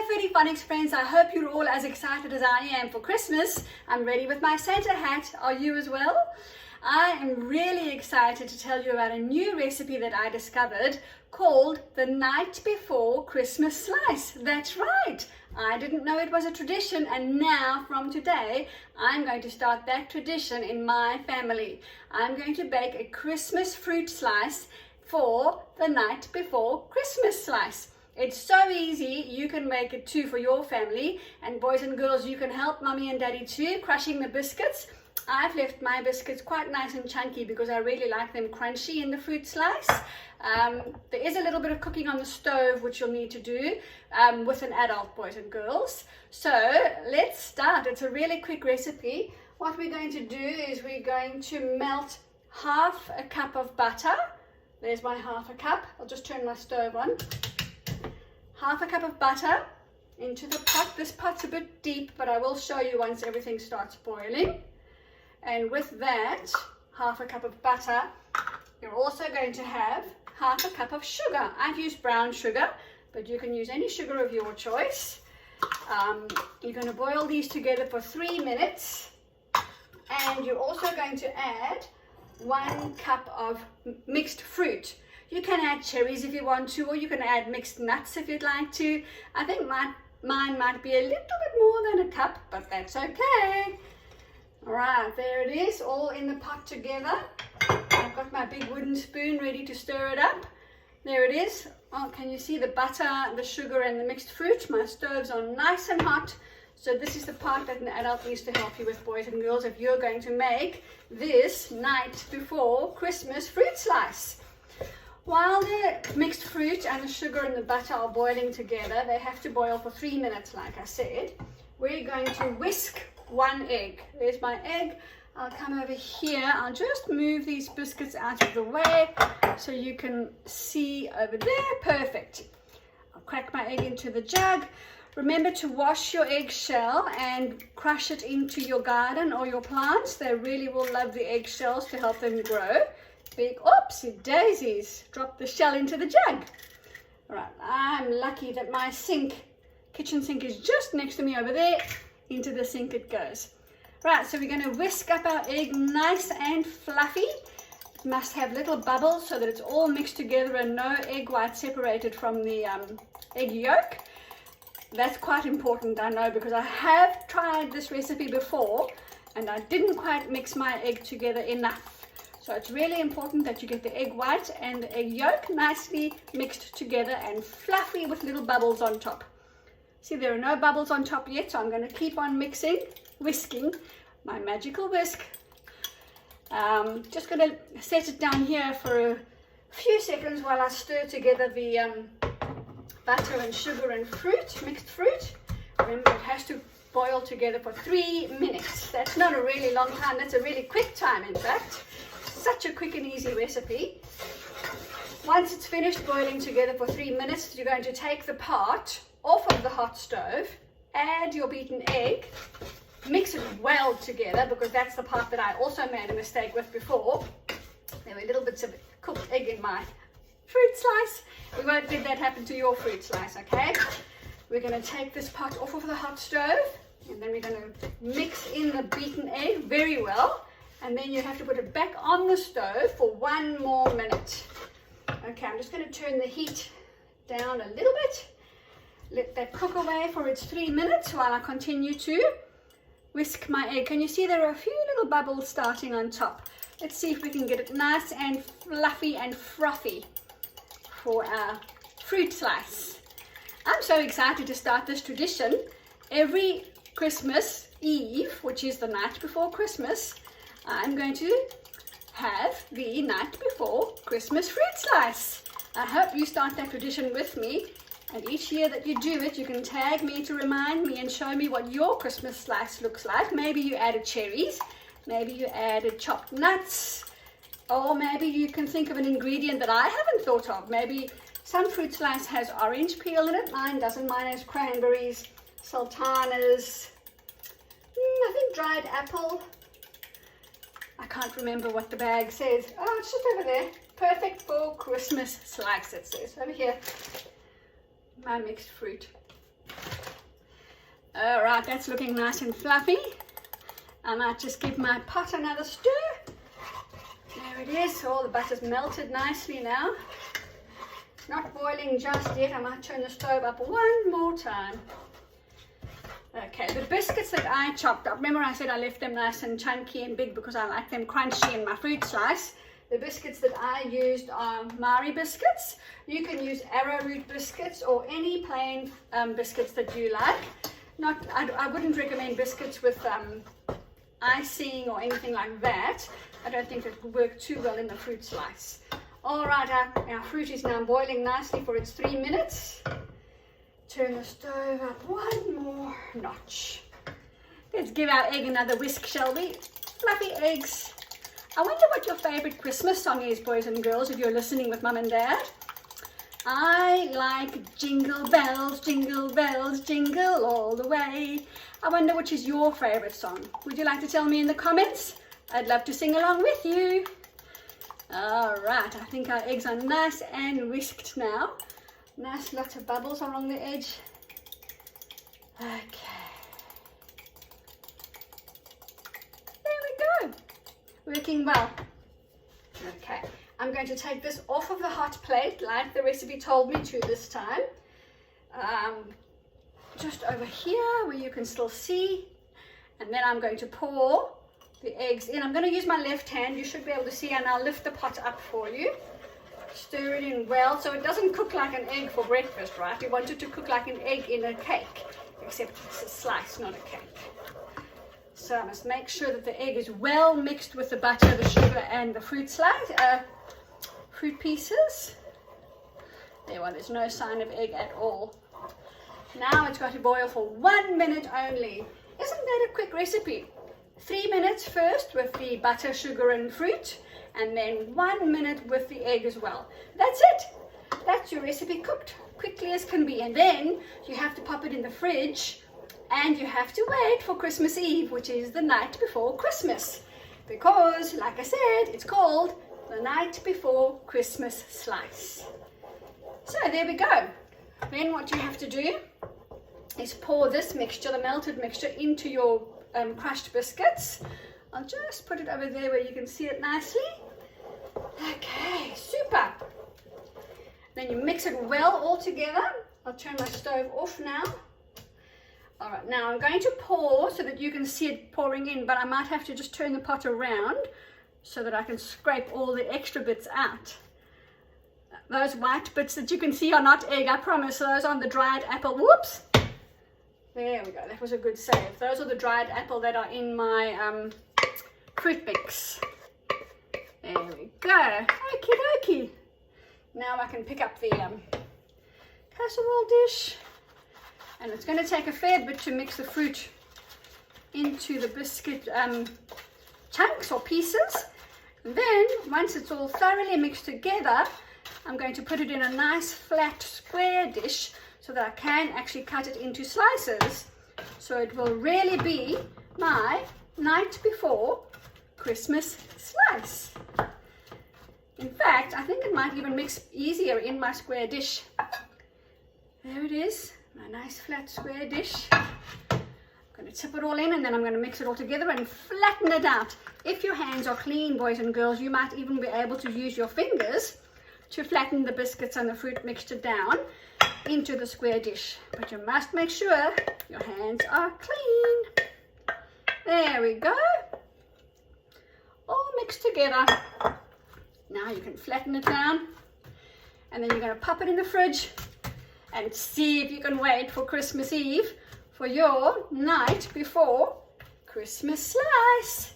Foodie Phonics friends, I hope you're all as excited as I am for Christmas. I'm ready with my Santa hat. Are you as well? I am really excited to tell you about a new recipe that I discovered called the night before Christmas slice. That's right. I didn't know it was a tradition, and now from today I'm going to start that tradition in my family. I'm going to bake a Christmas fruit slice for the night before Christmas slice. It's so easy. You can make it too for your family, and boys and girls, you can help mommy and daddy too crushing the biscuits. I've left my biscuits quite nice and chunky because I really like them crunchy in the fruit slice. There is a little bit of cooking on the stove which you'll need to do with an adult, boys and girls. So let's start. It's a really quick recipe. What we're going to do is we're going to melt half a cup of butter. There's my half a cup. I'll just turn my stove on. Half a cup of butter into the pot. This pot's a bit deep, but I will show you once everything starts boiling. And with that, half a cup of butter, you're also going to have half a cup of sugar. I've used brown sugar, but you can use any sugar of your choice. You're going to boil these together for 3 minutes. And you're also going to add 1 cup of mixed fruit. You can add cherries if you want to, or you can add mixed nuts if you'd like to. I think mine might be a little bit more than a cup, but that's okay. All right, there it is, all in the pot together. I've got my big wooden spoon ready to stir it up. There it is. Oh, can you see the butter, the sugar, and the mixed fruit? My stoves are nice and hot. So this is the part that an adult needs to help you with, boys and girls, if you're going to make this night before Christmas fruit slice. While the mixed fruit and the sugar and the butter are boiling together, they have to boil for 3 minutes, like I said. We're going to whisk 1 egg. There's my egg. I'll come over here. I'll just move these biscuits out of the way so you can see over there. Perfect. I'll crack my egg into the jug. Remember to wash your eggshell and crush it into your garden or your plants. They really will love the eggshells to help them grow. Big oopsie daisies, drop the shell into the jug. All right, I'm lucky that my kitchen sink is just next to me over there. Into the sink it goes. Right, so we're going to whisk up our egg nice and fluffy. It must have little bubbles so that it's all mixed together and no egg white separated from the egg yolk. That's quite important, I know, because I have tried this recipe before and I didn't quite mix my egg together enough. So it's really important that you get the egg white and the egg yolk nicely mixed together and fluffy with little bubbles on top. See, there are no bubbles on top yet, so I'm going to keep on whisking my magical whisk. Just going to set it down here for a few seconds while I stir together the butter and sugar and mixed fruit. Remember, it has to boil together for 3 minutes. That's not a really long time, that's a really quick time, in fact. Such a quick and easy recipe. Once it's finished boiling together for 3 minutes, you're going to take the pot off of the hot stove, add your beaten egg, mix it well together, because that's the part that I also made a mistake with before. There were little bits of cooked egg in my fruit slice. We won't let that happen to your fruit slice, okay? We're going to take this pot off of the hot stove, and then we're going to mix in the beaten egg very well. And then you have to put it back on the stove for 1 more minute. Okay, I'm just going to turn the heat down a little bit. Let that cook away for its 3 minutes while I continue to whisk my egg. Can you see there are a few little bubbles starting on top? Let's see if we can get it nice and fluffy and frothy for our fruit slice. I'm so excited to start this tradition. Every Christmas Eve, which is the night before Christmas, I'm going to have the night before Christmas fruit slice. I hope you start that tradition with me, and each year that you do it, you can tag me to remind me and show me what your Christmas slice looks like. Maybe you added cherries, maybe you added chopped nuts, or maybe you can think of an ingredient that I haven't thought of. Maybe some fruit slice has orange peel in it. Mine doesn't. Mine has cranberries, sultanas, I think dried apple. I can't remember what the bag says. Oh, it's just over there. Perfect for Christmas slice, it says. Over here, my mixed fruit. All right, that's looking nice and fluffy. I might just give my pot another stir. There it is. All the butter's melted nicely now. It's not boiling just yet. I might turn the stove up one more time. Okay, the biscuits that I chopped up, remember I said I left them nice and chunky and big because I like them crunchy in my fruit slice. The biscuits that I used are marge biscuits. You can use arrowroot biscuits or any plain biscuits that you like. I wouldn't recommend biscuits with icing or anything like that. I don't think that would work too well in the fruit slice. All right, our fruit is now boiling nicely for its 3 minutes. Turn the stove up one more notch. Let's give our egg another whisk, shall we? Fluffy eggs. I wonder what your favorite Christmas song is, boys and girls, if you're listening with Mum and Dad. I like jingle bells, jingle all the way. I wonder which is your favorite song. Would you like to tell me in the comments? I'd love to sing along with you. All right, I think our eggs are nice and whisked now. Nice, lots of bubbles along the edge. Okay. There we go. Working well. Okay. I'm going to take this off of the hot plate like the recipe told me to this time. Just over here where you can still see. And then I'm going to pour the eggs in. I'm going to use my left hand. You should be able to see, and I'll lift the pot up for you. Stir it in well so it doesn't cook like an egg for breakfast, right? You want it to cook like an egg in a cake, except it's a slice, not a cake. So I must make sure that the egg is well mixed with the butter, the sugar, and the fruit fruit pieces. There, well, there's no sign of egg at all. Now it's got to boil for 1 minute only. Isn't that a quick recipe? 3 minutes first with the butter, sugar, and fruit, and then 1 minute with the egg as well. That's it. That's your recipe cooked quickly as can be. And then you have to pop it in the fridge, and you have to wait for Christmas Eve, which is the night before Christmas. Because, like I said, it's called the night before Christmas slice. So there we go. Then what you have to do is pour this mixture, the melted mixture, into your crushed biscuits. I'll just put it over there where you can see it nicely. Okay, super. Then you mix it well all together. I'll turn my stove off now. All right, now I'm going to pour so that you can see it pouring in, but I might have to just turn the pot around so that I can scrape all the extra bits out. Those white bits that you can see are not egg, I promise. Those are the dried apple. Whoops. There we go. That was a good save. Those are the dried apple that are in my fruit mix. There we go. Okie dokie. Now I can pick up the casserole dish. And it's going to take a fair bit to mix the fruit into the biscuit chunks or pieces. And then, once it's all thoroughly mixed together, I'm going to put it in a nice flat square dish so that I can actually cut it into slices. So it will really be my night before Christmas slice. In fact, I think it might even mix easier in my square dish. There it is, my nice flat square dish. I'm going to tip it all in, and then I'm going to mix it all together and flatten it out. If your hands are clean, boys and girls, you might even be able to use your fingers to flatten the biscuits and the fruit mixture down into the square dish. But you must make sure your hands are clean. There we go. All mixed together. Now you can flatten it down, and then you're going to pop it in the fridge and see if you can wait for Christmas Eve for your night before Christmas slice.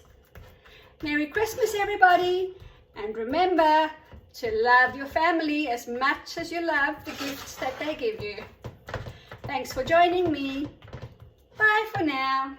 Merry Christmas, everybody, and remember to love your family as much as you love the gifts that they give you. Thanks for joining me. Bye for now.